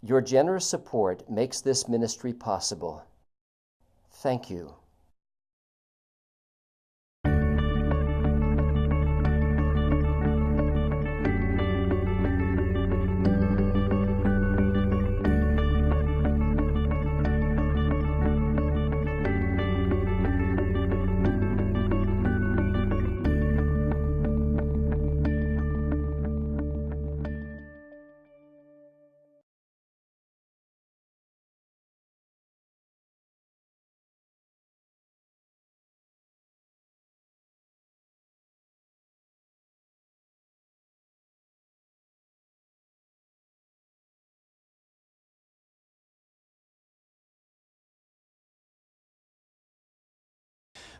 Your generous support makes this ministry possible. Thank you.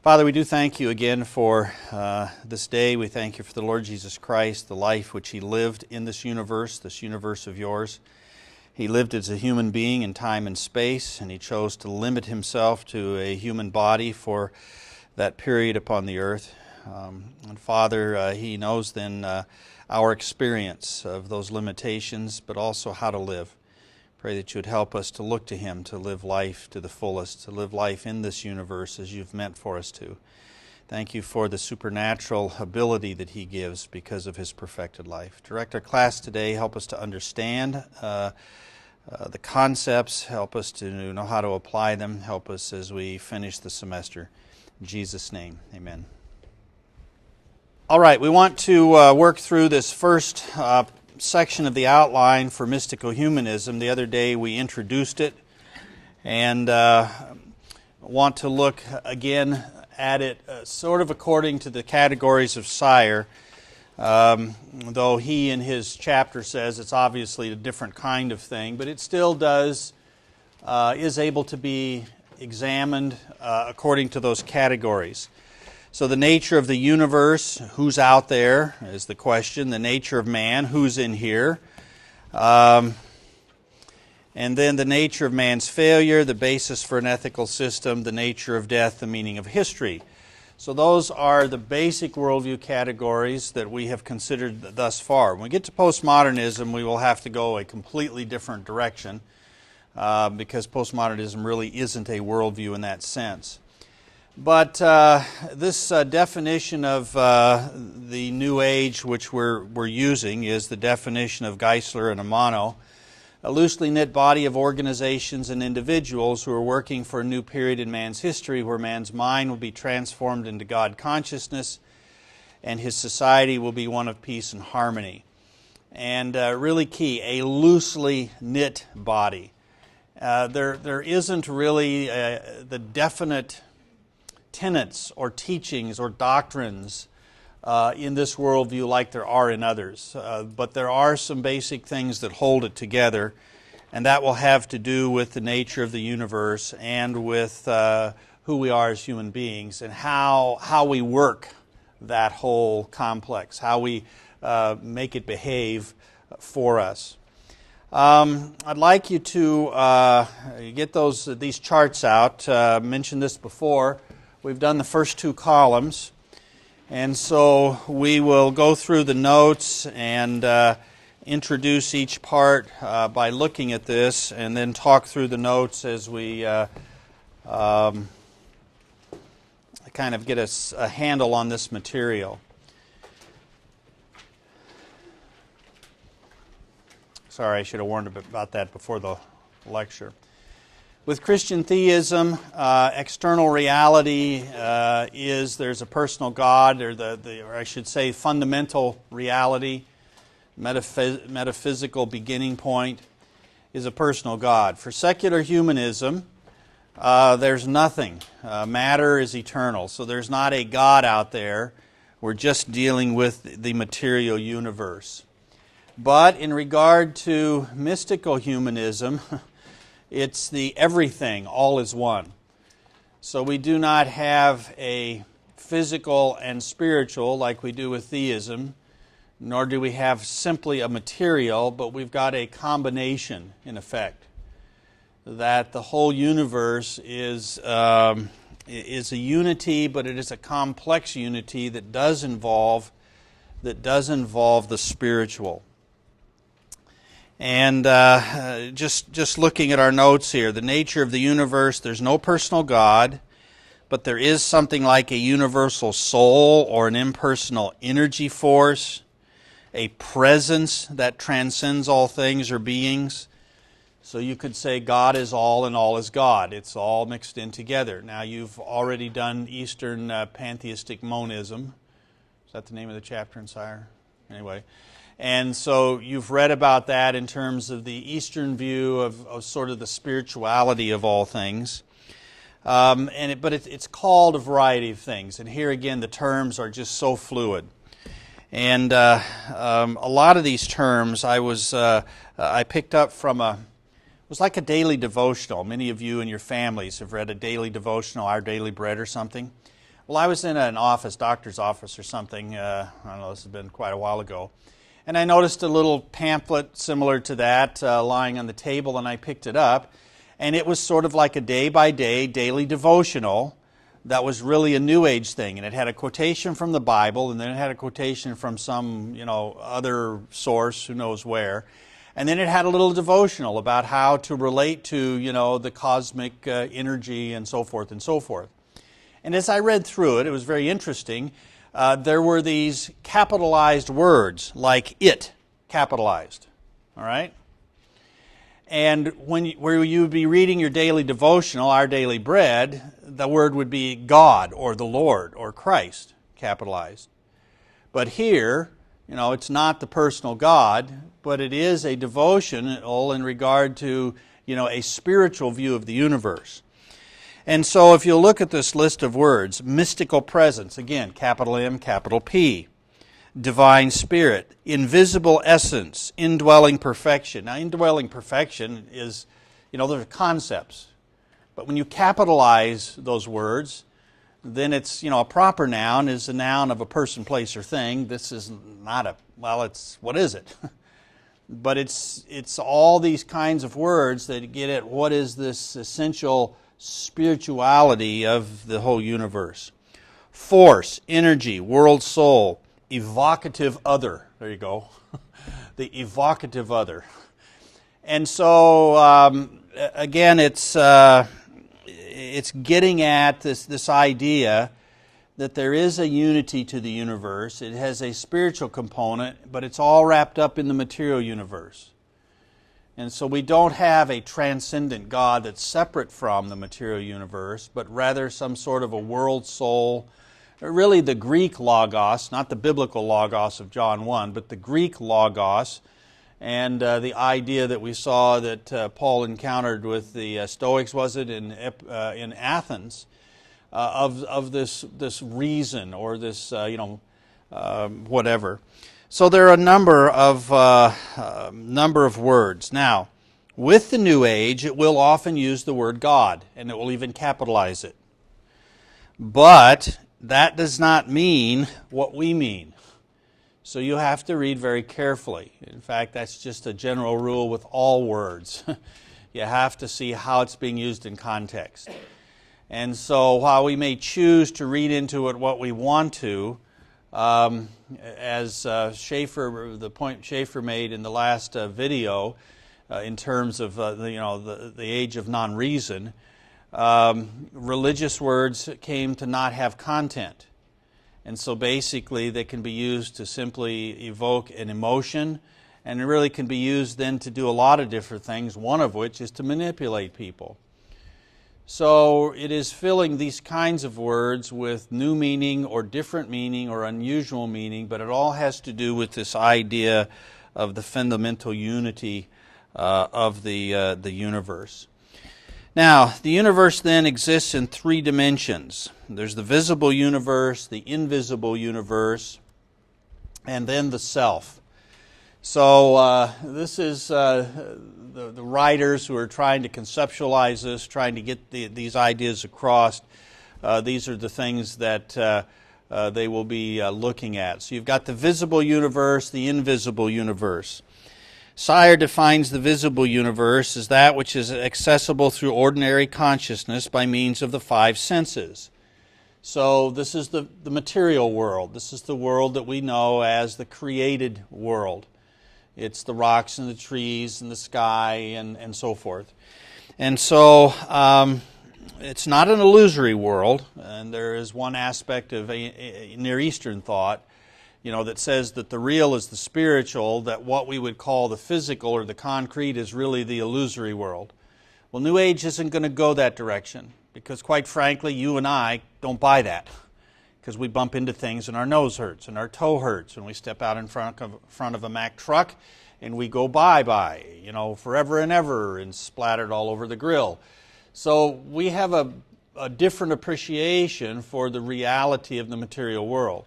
Father, we do thank you again for this day. We thank you for the Lord Jesus Christ, the life which He lived in this universe of yours. He lived as a human being in time and space, and He chose to limit Himself to a human body for that period upon the earth. And Father, He knows then our experience of those limitations, but also how to live. Pray that you would help us to look to Him, to live life to the fullest, to live life in this universe as you've meant for us to. Thank you for the supernatural ability that He gives because of His perfected life. Direct our class today. Help us to understand the concepts. Help us to know how to apply them. Help us as we finish the semester. In Jesus' name, amen. All right, we want to work through this first section of the outline for mystical humanism. The other day we introduced it and want to look again at it sort of according to the categories of Sire, though he in his chapter says it's obviously a different kind of thing, but it still is able to be examined according to those categories. So the nature of the universe, who's out there, is the question. The nature of man, who's in here. And then the nature of man's failure, the basis for an ethical system, the nature of death, the meaning of history. So those are the basic worldview categories that we have considered thus far. When we get to postmodernism, we will have to go a completely different direction because postmodernism really isn't a worldview in that sense. But this definition of the New Age which we're using is the definition of Geisler and Amano, a loosely knit body of organizations and individuals who are working for a new period in man's history where man's mind will be transformed into God consciousness and his society will be one of peace and harmony. And really key, a loosely knit body. There isn't really the definite tenets or teachings or doctrines in this worldview like there are in others. But there are some basic things that hold it together, and that will have to do with the nature of the universe and with who we are as human beings and how we work that whole complex, how we make it behave for us. I'd like you to get these charts out. Mentioned this before. We've done the first two columns, and so we will go through the notes and introduce each part by looking at this, and then talk through the notes as we kind of get a handle on this material. Sorry, I should have warned about that before the lecture. With Christian theism, external reality is there's a personal God, or I should say fundamental reality, metaphysical beginning point is a personal God. For secular humanism, there's nothing. Matter is eternal, so there's not a God out there. We're just dealing with the material universe. But in regard to mystical humanism, it's the everything, all is one. So we do not have a physical and spiritual like we do with theism, nor do we have simply a material, but we've got a combination, in effect, that the whole universe is a unity, but it is a complex unity that does involve the spiritual. And just looking at our notes here, the nature of the universe, there's no personal God, but there is something like a universal soul or an impersonal energy force, a presence that transcends all things or beings. So you could say God is all and all is God. It's all mixed in together. Now you've already done Eastern pantheistic monism. Is that the name of the chapter in Sire? Anyway. And so you've read about that in terms of the Eastern view of sort of the spirituality of all things. But it's called a variety of things. And here again, the terms are just so fluid. And a lot of these terms I picked up from it was like a daily devotional. Many of you and your families have read a daily devotional, Our Daily Bread or something. Well, I was in an office, doctor's office or something, I don't know, this has been quite a while ago, and I noticed a little pamphlet similar to that lying on the table, and I picked it up, and it was sort of like a day-by-day daily devotional that was really a New Age thing, and it had a quotation from the Bible, and then it had a quotation from some, other source, who knows where, and then it had a little devotional about how to relate to, the cosmic energy and so forth and so forth. And as I read through it, it was very interesting. There were these capitalized words, like it, capitalized. All right? And where you would be reading your daily devotional, Our Daily Bread, the word would be God or the Lord or Christ, capitalized. But here, it's not the personal God, but it is a devotional in regard to, a spiritual view of the universe. And so if you look at this list of words, mystical presence, again, capital M, capital P. Divine Spirit, invisible essence, indwelling perfection. Now, indwelling perfection is, those are concepts. But when you capitalize those words, then it's, a proper noun is a noun of a person, place, or thing. This is not what is it? But it's all these kinds of words that get at what is this essential spirituality of the whole universe. Force, energy, world soul, evocative other. There you go. The evocative other. And so, again, it's getting at this idea that there is a unity to the universe. It has a spiritual component, but it's all wrapped up in the material universe. And so we don't have a transcendent God that's separate from the material universe, but rather some sort of a world soul. Really the Greek logos, not the biblical logos of John 1, but the Greek logos, and the idea that we saw that Paul encountered with the Stoics, was it, in Athens, of this reason or this, whatever. So there are a number of words. Now, with the New Age, it will often use the word God, and it will even capitalize it. But that does not mean what we mean. So you have to read very carefully. In fact, that's just a general rule with all words. You have to see how it's being used in context. And so while we may choose to read into it what we want to, as Schaeffer, the point Schaeffer made in the last video, in terms of the age of non-reason, religious words came to not have content, and so basically they can be used to simply evoke an emotion, and it really can be used then to do a lot of different things. One of which is to manipulate people. So it is filling these kinds of words with new meaning or different meaning or unusual meaning, but it all has to do with this idea of the fundamental unity of the universe. Now, the universe then exists in three dimensions. There's the visible universe, the invisible universe, and then the self. So this is the writers who are trying to conceptualize this, trying to get these ideas across. These are the things that they will be looking at. So you've got the visible universe, the invisible universe. Sire defines the visible universe as that which is accessible through ordinary consciousness by means of the five senses. So this is the material world. This is the world that we know as the created world. It's the rocks and the trees and the sky and so forth. And so it's not an illusory world, and there is one aspect of a Near Eastern thought, that says that the real is the spiritual, that what we would call the physical or the concrete is really the illusory world. Well, New Age isn't going to go that direction, because quite frankly, you and I don't buy that, because we bump into things and our nose hurts and our toe hurts when we step out in front of a Mack truck and we go bye-bye, forever and ever, and splattered all over the grill. So we have a different appreciation for the reality of the material world.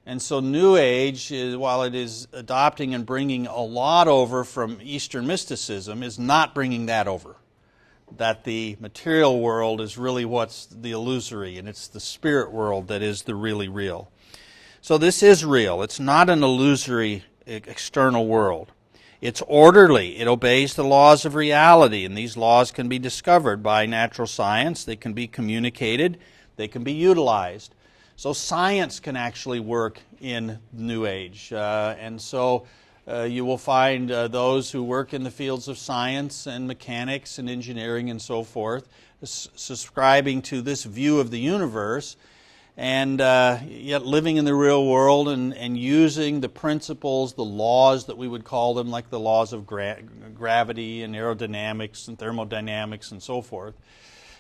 And so New Age, while it is adopting and bringing a lot over from Eastern mysticism, is not bringing that over. That the material world is really what's the illusory, and it's the spirit world that is the really real. So this is real. It's not an illusory external world. It's orderly. It obeys the laws of reality, and these laws can be discovered by natural science. They can be communicated. They can be utilized. So science can actually work in New Age. And so you will find those who work in the fields of science and mechanics and engineering and so forth, subscribing to this view of the universe, and yet living in the real world and using the principles, the laws that we would call them, like the laws of gravity and aerodynamics and thermodynamics and so forth,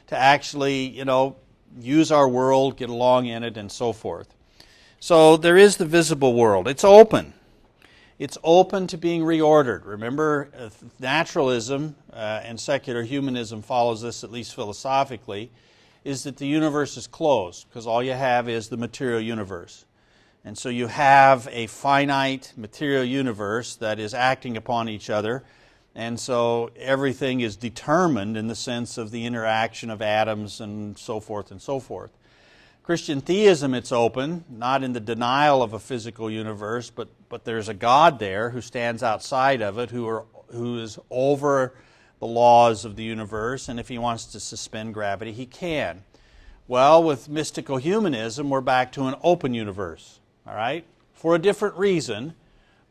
to actually, use our world, get along in it, and so forth. So there is the visible world. It's open. It's open to being reordered. Remember, naturalism and secular humanism follows this, at least philosophically, is that the universe is closed, because all you have is the material universe. And so you have a finite material universe that is acting upon each other, and so everything is determined in the sense of the interaction of atoms and so forth and so forth. Christian theism, it's open, not in the denial of a physical universe, but there's a God there who stands outside of it, who is over the laws of the universe, and if he wants to suspend gravity, he can. Well, with mystical humanism, we're back to an open universe, all right? For a different reason,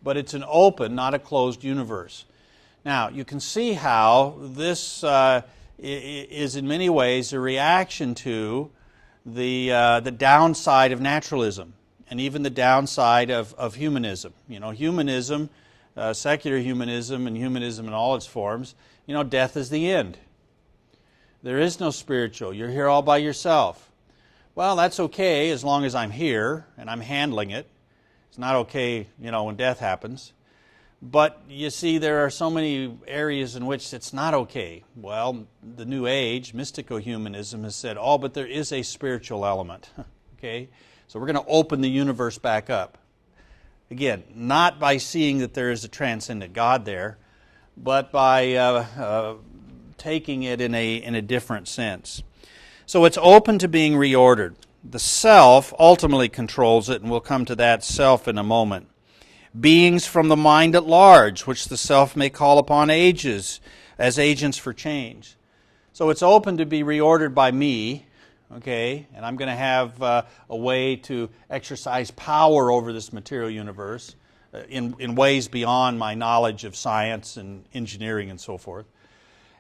but it's an open, not a closed universe. Now, you can see how this is in many ways a reaction to the downside of naturalism, and even the downside of humanism. Humanism, secular humanism, and humanism in all its forms, death is the end. There is no spiritual. You're here all by yourself. Well, that's okay as long as I'm here and I'm handling it. It's not okay, when death happens. But you see, there are so many areas in which it's not okay. Well, the New Age, mystical humanism, has said, but there is a spiritual element. Okay? So we're going to open the universe back up. Again, not by seeing that there is a transcendent God there, but by taking it in a different sense. So it's open to being reordered. The self ultimately controls it, and we'll come to that self in a moment. Beings from the mind at large, which the self may call upon as agents for change. So it's open to be reordered by me, okay, and I'm going to have a way to exercise power over this material universe in ways beyond my knowledge of science and engineering and so forth.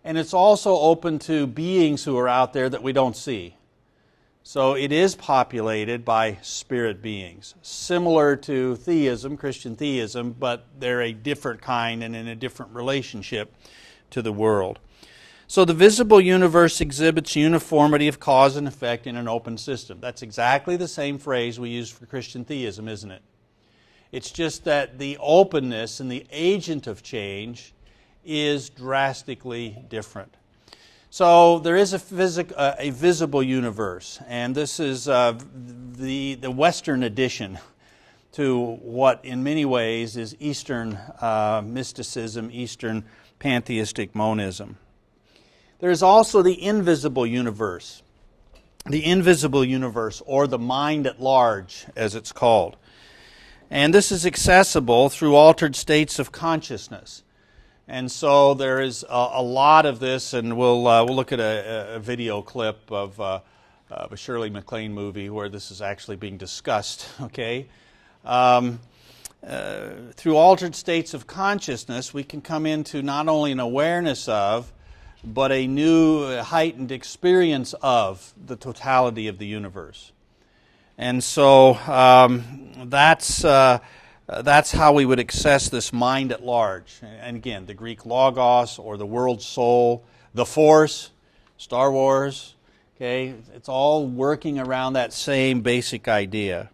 And it's also open to beings who are out there that we don't see. So it is populated by spirit beings, similar to theism, Christian theism, but they're a different kind and in a different relationship to the world. So the visible universe exhibits uniformity of cause and effect in an open system. That's exactly the same phrase we use for Christian theism, isn't it? It's just that the openness and the agent of change is drastically different. So there is a visible universe, and this is the Western addition to what in many ways is Eastern mysticism, Eastern pantheistic monism. There is also the invisible universe. The invisible universe, or the mind at large, as it's called. And this is accessible through altered states of consciousness. And so there is a lot of this, and we'll look at a video clip of a Shirley MacLaine movie where this is actually being discussed, okay? through altered states of consciousness, we can come into not only an awareness of, but a new heightened experience of the totality of the universe. And so that's how we would access this mind at large. And again, the Greek logos, or the world soul, the force, Star Wars, okay, it's all working around that same basic idea.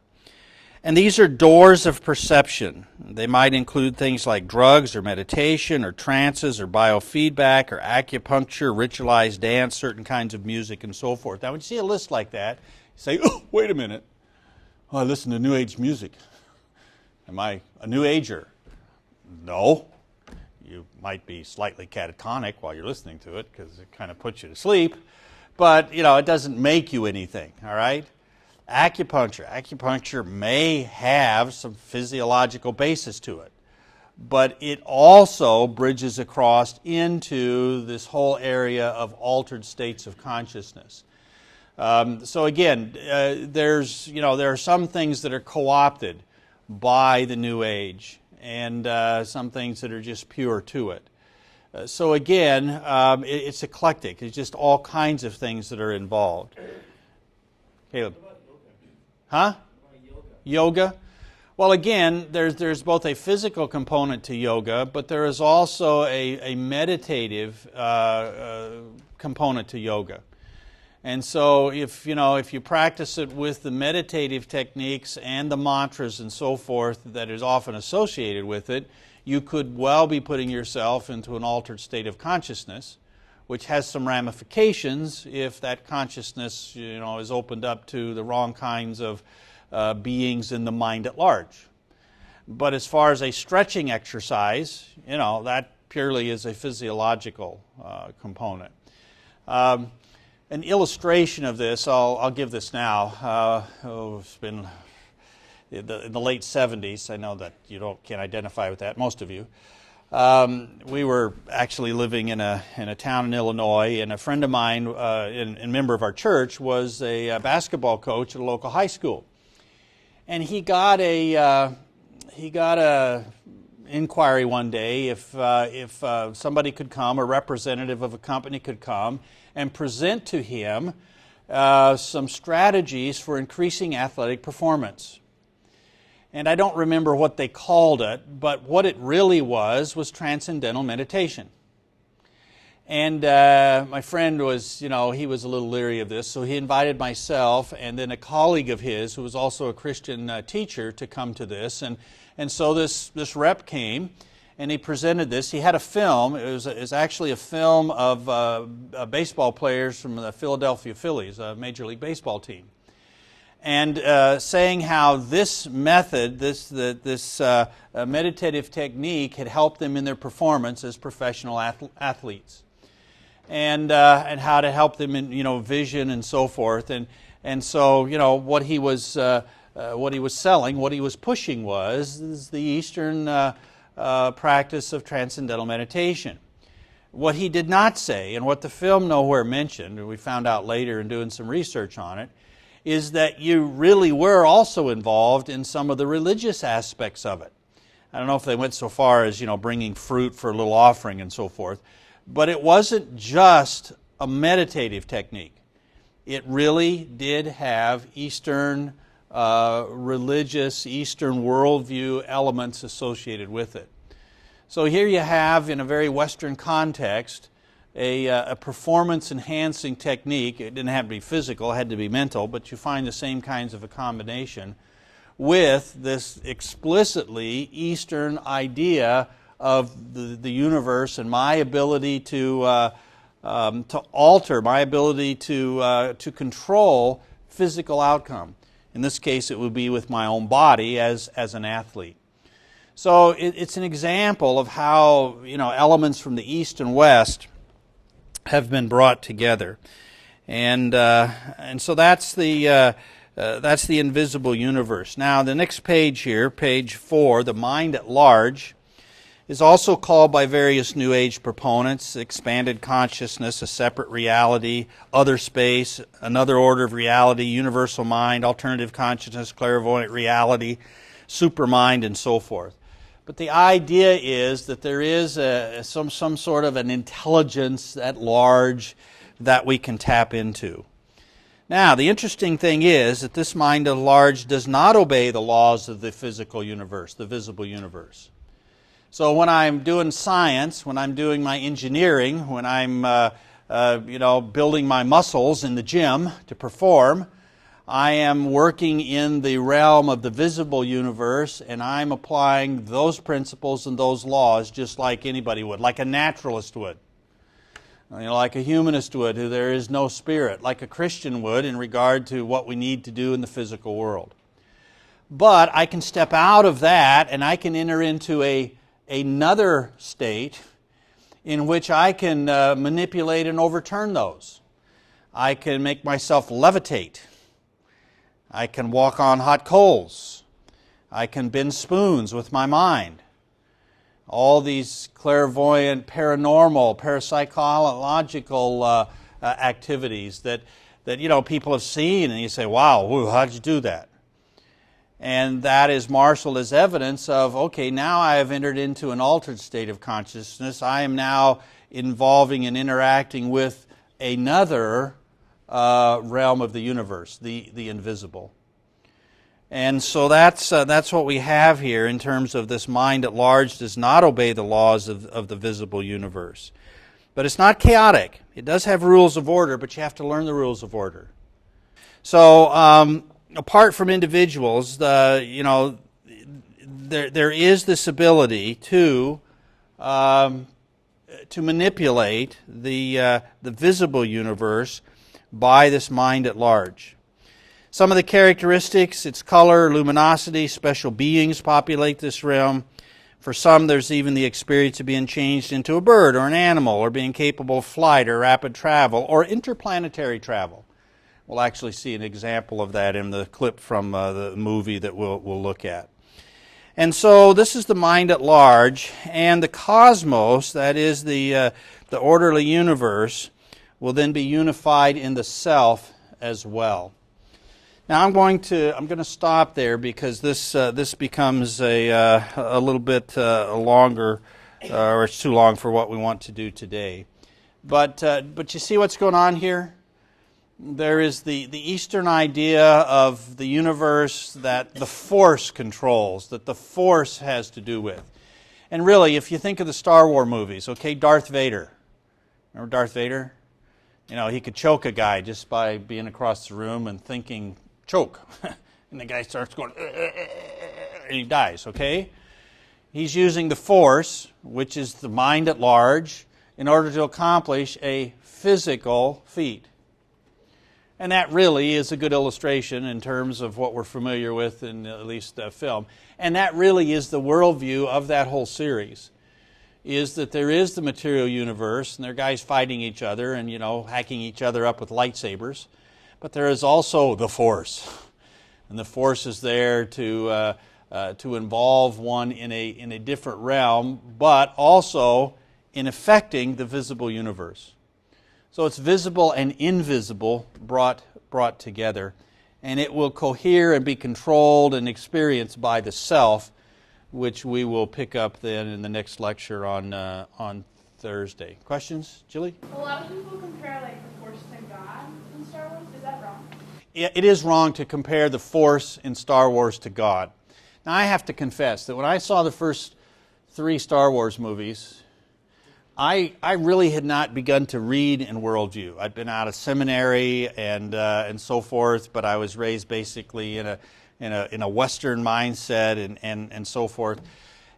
And these are doors of perception. They might include things like drugs or meditation or trances or biofeedback or acupuncture, ritualized dance, certain kinds of music, and so forth. Now when you see a list like that, you say, oh, wait a minute. Oh, I listen to New Age music. Am I a New Ager? No. You might be slightly catatonic while you're listening to it because it kind of puts you to sleep. But, it doesn't make you anything, all right? Acupuncture may have some physiological basis to it, but it also bridges across into this whole area of altered states of consciousness. So again, there are some things that are co-opted by the New Age, and some things that are just pure to it. So again, it's eclectic. It's just all kinds of things that are involved. Caleb? Huh? Yoga? Well, again, there's both a physical component to yoga, but there is also a meditative component to yoga. And so if you practice it with the meditative techniques and the mantras and so forth that is often associated with it, you could well be putting yourself into an altered state of consciousness, which has some ramifications if that consciousness is opened up to the wrong kinds of beings in the mind at large. But as far as a stretching exercise, that purely is a physiological component. An illustration of this, I'll give this now. It's been in the late 70s. I know that you can't identify with that, most of you. We were actually living in a town in Illinois, and a friend of mine, and member of our church, was a basketball coach at a local high school. And he got a inquiry one day if somebody could come, a representative of a company could come and present to him some strategies for increasing athletic performance. And I don't remember what they called it, but what it really was transcendental meditation. And my friend was, he was a little leery of this, so he invited myself and then a colleague of his, who was also a Christian teacher, to come to this. And so this rep came, and he presented this. He had a film. It was actually a film of baseball players from the Philadelphia Phillies, a Major League Baseball team. And saying how this method, this meditative technique, had helped them in their performance as professional athletes, and how to help them in vision and so forth. And so what he was selling, what he was pushing was the Eastern practice of transcendental meditation. What he did not say, and what the film nowhere mentioned, and we found out later in doing some research on it, is that you really were also involved in some of the religious aspects of it. I don't know if they went so far as, bringing fruit for a little offering and so forth, but it wasn't just a meditative technique. It really did have Eastern religious, Eastern worldview elements associated with it. So here you have, in a very Western context, a performance-enhancing technique. It didn't have to be physical, it had to be mental, but you find the same kinds of a combination with this explicitly Eastern idea of the universe and my ability to alter, my ability to control physical outcome. In this case, it would be with my own body as an athlete. So it's an example of how elements from the East and West have been brought together, and so that's the invisible universe. Now, the next page here, page 4, the mind at large, is also called by various New Age proponents expanded consciousness, a separate reality, other space, another order of reality, universal mind, alternative consciousness, clairvoyant reality. supermind and so forth. But the idea is that there is some sort of an intelligence at large that we can tap into. Now, the interesting thing is that this mind at large does not obey the laws of the physical universe, the visible universe. So when I'm doing science, when I'm doing my engineering, when I'm building my muscles in the gym to perform, I am working in the realm of the visible universe, and I'm applying those principles and those laws just like anybody would, like a naturalist would. Like a humanist would, who there is no spirit, like a Christian would in regard to what we need to do in the physical world. But I can step out of that and I can enter into another state in which I can manipulate and overturn those. I can make myself levitate. I can walk on hot coals. I can bend spoons with my mind. All these clairvoyant, paranormal, parapsychological activities that people have seen, and you say, wow, how did you do that? And that is marshaled as evidence of, okay, now I have entered into an altered state of consciousness. I am now involving and interacting with another realm of the universe, the invisible. And so that's what we have here in terms of this mind at large does not obey the laws of the visible universe. But it's not chaotic. It does have rules of order, but you have to learn the rules of order. So apart from individuals, there is this ability to manipulate the visible universe by this mind at large. Some of the characteristics, its color, luminosity, special beings populate this realm. For some, there's even the experience of being changed into a bird or an animal, or being capable of flight or rapid travel or interplanetary travel. We'll actually see an example of that in the clip from the movie that we'll look at. And so this is the mind at large, and the cosmos, that is the orderly universe, will then be unified in the self as well. Now I'm going to stop there because this becomes a little bit longer, or it's too long for what we want to do today. But you see what's going on here? There is the Eastern idea of the universe that the Force controls, that the Force has to do with. And really, if you think of the Star Wars movies, okay, Darth Vader. Remember Darth Vader? He could choke a guy just by being across the room and thinking, choke. And the guy starts going, and he dies, okay? He's using the Force, which is the mind at large, in order to accomplish a physical feat. And that really is a good illustration in terms of what we're familiar with in at least film. And that really is the worldview of that whole series, is that there is the material universe, and there are guys fighting each other and, hacking each other up with lightsabers. But there is also the Force. And the Force is there to involve one in a different realm, but also in affecting the visible universe. So it's visible and invisible brought together, and it will cohere and be controlled and experienced by the self, which we will pick up then in the next lecture on Thursday. Questions, Julie? A lot of people compare the Force to God in Star Wars. Is that wrong? It is wrong to compare the Force in Star Wars to God. Now I have to confess that when I saw the first 3 Star Wars movies, I really had not begun to read in worldview. I'd been out of seminary and so forth, but I was raised basically in a Western mindset and so forth.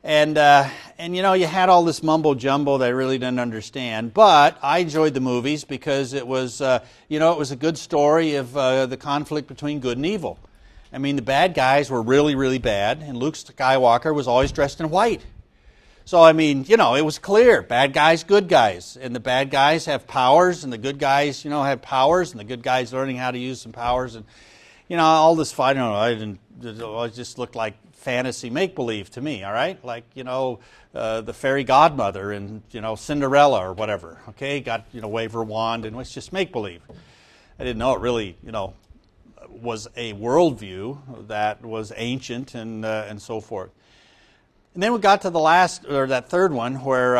And you had all this mumbo jumbo that I really didn't understand. But I enjoyed the movies because it was it was a good story of the conflict between good and evil. I mean, the bad guys were really, really bad, and Luke Skywalker was always dressed in white. So, I mean, it was clear. Bad guys, good guys. And the bad guys have powers, and the good guys, have powers, and the good guys learning how to use some powers. And, all this fight, it just looked like fantasy make-believe to me, all right? Like, the fairy godmother and, Cinderella or whatever, okay? Got, wave her wand, and it's just make-believe. I didn't know it really, was a worldview that was ancient and so forth. And then we got to the last, or that third one, where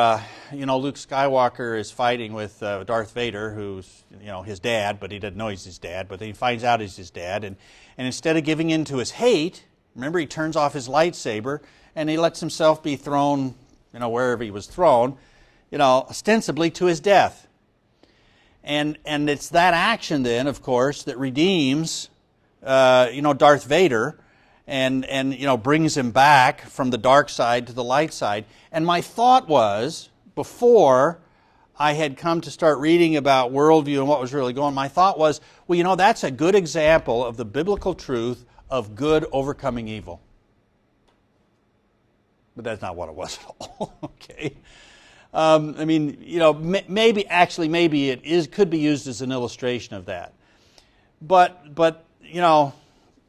Luke Skywalker is fighting with Darth Vader, who's his dad, but he doesn't know he's his dad. But then he finds out he's his dad, and instead of giving in to his hate, remember, he turns off his lightsaber and he lets himself be thrown, wherever he was thrown, ostensibly to his death. And it's that action then, of course, that redeems Darth Vader. And brings him back from the dark side to the light side. And my thought was, before I had come to start reading about worldview and what was really going on, my thought was, that's a good example of the biblical truth of good overcoming evil. But that's not what it was at all. Okay. Maybe it could be used as an illustration of that. But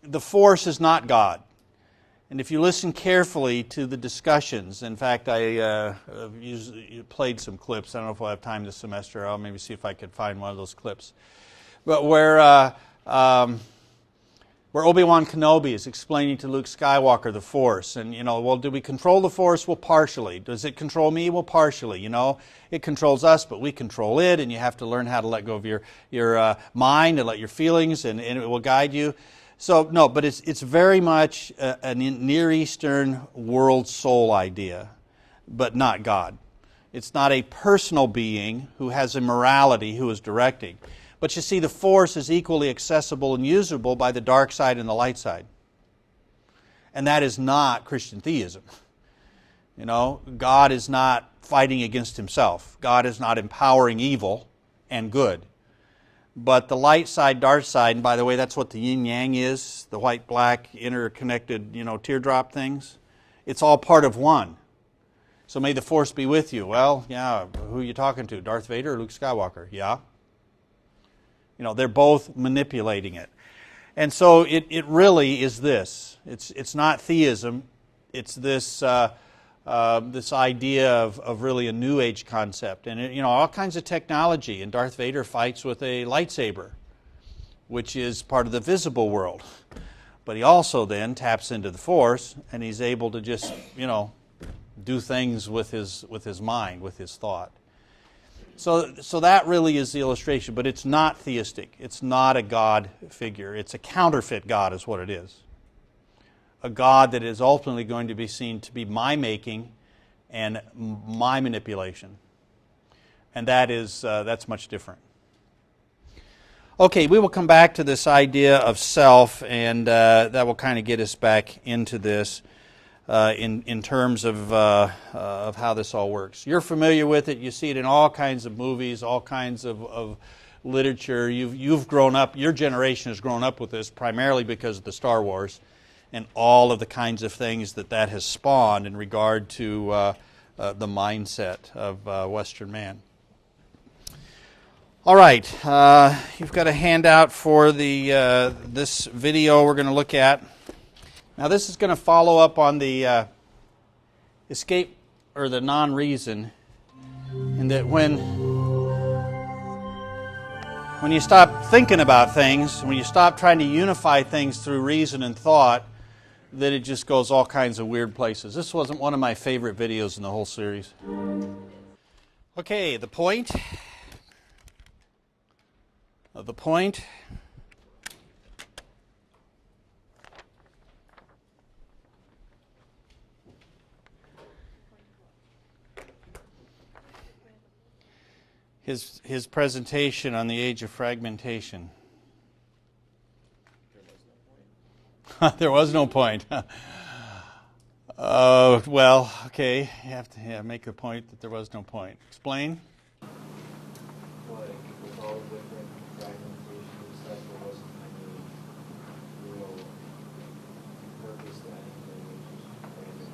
the Force is not God. And if you listen carefully to the discussions, in fact, I played some clips. I don't know if we'll have time this semester. I'll maybe see if I could find one of those clips. But where Obi-Wan Kenobi is explaining to Luke Skywalker the Force. And, do we control the Force? Well, partially. Does it control me? Well, partially. It controls us, but we control it. And you have to learn how to let go of your mind and let your feelings, and it will guide you. So, no, but it's very much a Near Eastern world soul idea, but not God. It's not a personal being who has a morality who is directing. But you see, the Force is equally accessible and usable by the dark side and the light side. And that is not Christian theism. God is not fighting against himself. God is not empowering evil and good. But the light side, dark side, and by the way, that's what the yin-yang is, the white-black interconnected, teardrop things. It's all part of one. So may the Force be with you. Well, yeah, who are you talking to, Darth Vader or Luke Skywalker? Yeah. They're both manipulating it. And so it really is this. It's not theism. It's this this idea of really a New Age concept. And, all kinds of technology. And Darth Vader fights with a lightsaber, which is part of the visible world. But he also then taps into the Force, and he's able to just, do things with his mind, with his thought. So that really is the illustration, but it's not theistic. It's not a God figure. It's a counterfeit God is what it is. A God that is ultimately going to be seen to be my making and my manipulation. And that's much different. Okay, we will come back to this idea of self, and that will kind of get us back into this in terms of how this all works. You're familiar with it. You see it in all kinds of movies, all kinds of literature. You've grown up, your generation has grown up with this primarily because of the Star Wars and all of the kinds of things that has spawned in regard to the mindset of Western man. All right, you've got a handout for this video we're going to look at. Now this is going to follow up on the escape or the non-reason, in that when you stop thinking about things, when you stop trying to unify things through reason and thought, that it just goes all kinds of weird places. This wasn't one of my favorite videos in the whole series. Okay, the point. His presentation on the age of fragmentation. There was no point. Well, okay. You have to make the point that there was no point. Explain. Like, with all the different fragmentations, that there wasn't any real purpose to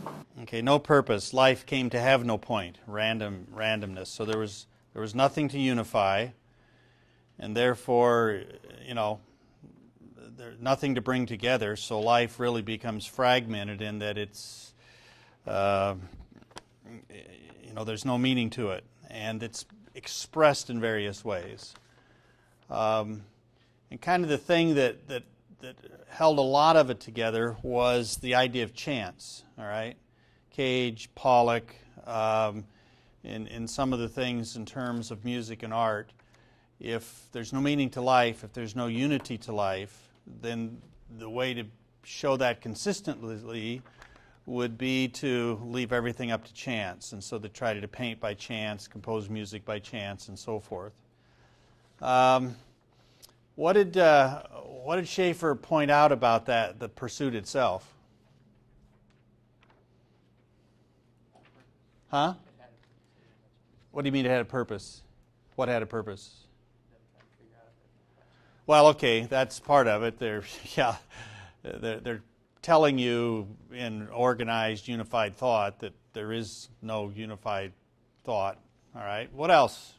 anything. Okay, no purpose. Life came to have no point. Randomness. So there was nothing to unify, and therefore, there's nothing to bring together, so life really becomes fragmented in that it's, there's no meaning to it, and it's expressed in various ways. And kind of the thing that that held a lot of it together was the idea of chance. All right, Cage, Pollock, in some of the things in terms of music and art. If there's no meaning to life, if there's no unity to life, then the way to show that consistently would be to leave everything up to chance, and so they try to paint by chance, compose music by chance, and so forth. What did Schaeffer point out about that, the pursuit itself? Huh? What do you mean it had a purpose? What had a purpose? Well, okay, that's part of it. They're telling you in organized, unified thought that there is no unified thought. All right. What else?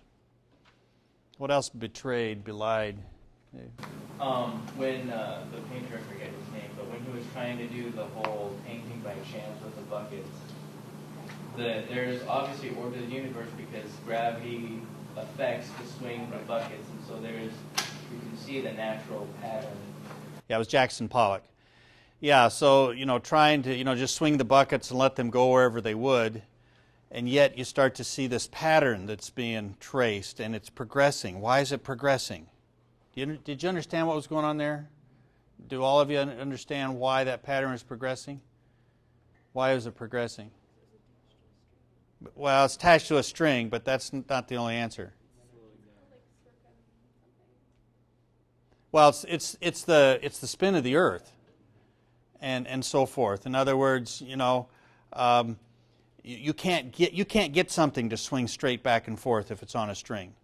What else betrayed, belied? When the painter, I forget his name, but when he was trying to do the whole painting by chance with the buckets, there's obviously order to the universe because gravity affects the swing of the buckets, and so you can see the natural pattern. Yeah, it was Jackson Pollock. Yeah, so, trying to, just swing the buckets and let them go wherever they would, and yet you start to see this pattern that's being traced, and it's progressing. Why is it progressing? Did you understand what was going on there? Do all of you understand why that pattern is progressing? Why is it progressing? Well, it's attached to a string, but that's not the only answer. Well, it's the spin of the earth, and so forth. In other words, you can't get something to swing straight back and forth if it's on a string,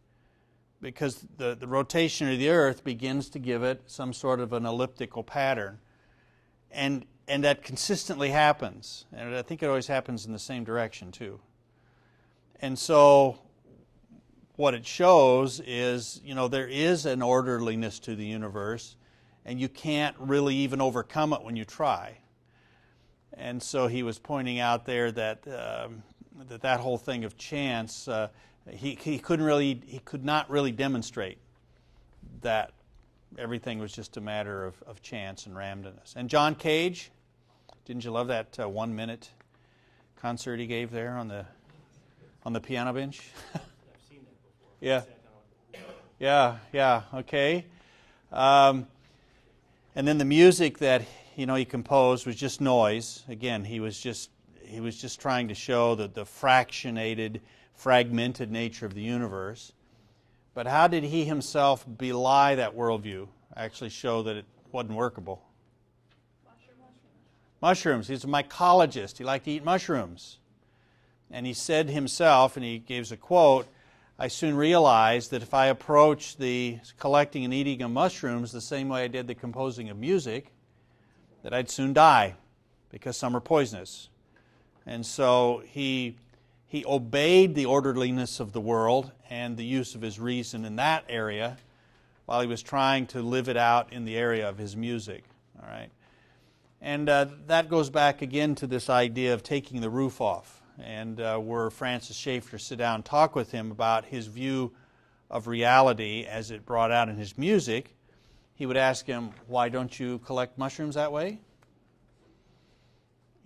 because the rotation of the earth begins to give it some sort of an elliptical pattern, and that consistently happens, and I think it always happens in the same direction too. And so what it shows is, there is an orderliness to the universe, and you can't really even overcome it when you try. And so he was pointing out there that that whole thing of chance, he could not really demonstrate that everything was just a matter of chance and randomness. And John Cage, didn't you love that 1 minute concert he gave there on the piano bench? I've seen that before. Yeah. Yeah, okay. And then the music that he composed was just noise. Again, he was just trying to show the fragmented nature of the universe. But how did he himself belie that worldview? Actually show that it wasn't workable. Mushrooms. He's a mycologist. He liked to eat mushrooms. And he said himself, and he gives a quote, "I soon realized that if I approached the collecting and eating of mushrooms the same way I did the composing of music, that I'd soon die, because some are poisonous." And so he obeyed the orderliness of the world and the use of his reason in that area while he was trying to live it out in the area of his music. All right, and that goes back again to this idea of taking the roof off. And were Francis Schaeffer to sit down and talk with him about his view of reality as it brought out in his music, he would ask him, "Why don't you collect mushrooms that way?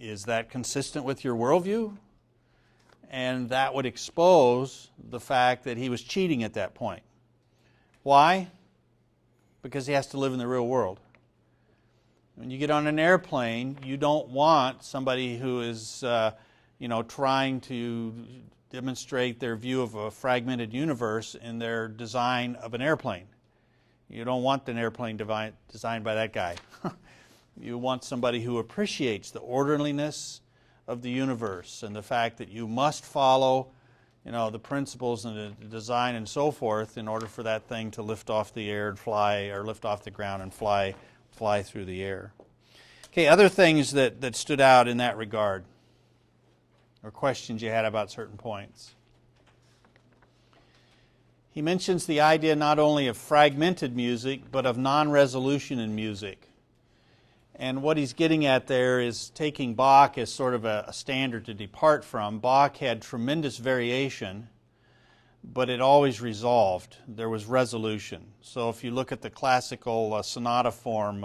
Is that consistent with your worldview?" And that would expose the fact that he was cheating at that point. Why? Because he has to live in the real world. When you get on an airplane, you don't want somebody who is trying to demonstrate their view of a fragmented universe in their design of an airplane. You don't want an airplane designed by that guy. You want somebody who appreciates the orderliness of the universe and the fact that you must follow, the principles and the design and so forth in order for that thing to lift off the air and fly, or lift off the ground and fly through the air. Okay, other things that stood out in that regard, or questions you had about certain points. He mentions the idea not only of fragmented music, but of non-resolution in music. And what he's getting at there is taking Bach as sort of a standard to depart from. Bach had tremendous variation, but it always resolved. There was resolution. So if you look at the classical sonata form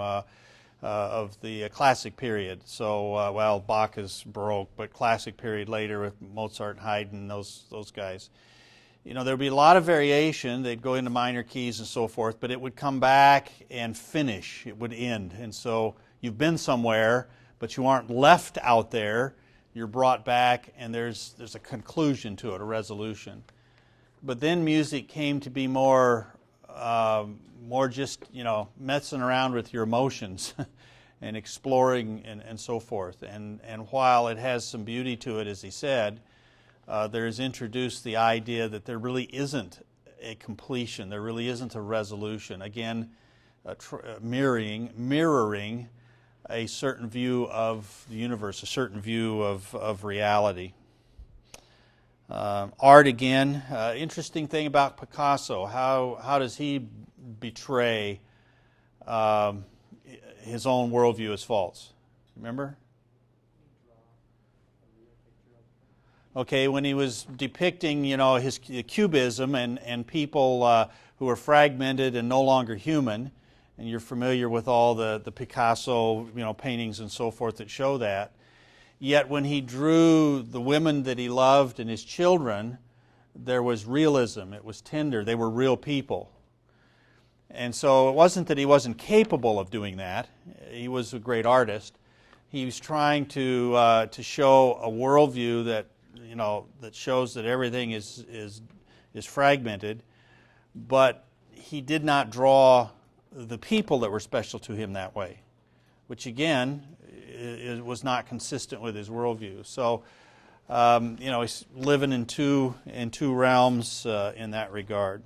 of the classic period, so, well, Bach is Baroque, but classic period later with Mozart, Haydn, those guys, you know, there would be a lot of variation. They'd go into minor keys and so forth, but it would come back and finish. It would end. And so you've been somewhere, but you aren't left out there. You're brought back, and there's a conclusion to it, a resolution. But then music came to be more just, you know, messing around with your emotions and exploring and so forth. And while it has some beauty to it, as he said, there's introduced the idea that there really isn't a completion, there really isn't a resolution. Again, mirroring a certain view of the universe, a certain view of reality. Art again, interesting thing about Picasso, how does he betray his own worldview as false? Remember? Okay, when he was depicting, you know, his cubism and people who are fragmented and no longer human, and you're familiar with all the Picasso, you know, paintings and so forth that show that. Yet when he drew the women that he loved and his children, there was realism. It was tender. They were real people. And so it wasn't that he wasn't capable of doing that. He was a great artist. He was trying to show a worldview that, you know, that shows that everything is fragmented, but he did not draw the people that were special to him that way, which again was not consistent with his worldview. So, you know, he's living in two realms in that regard.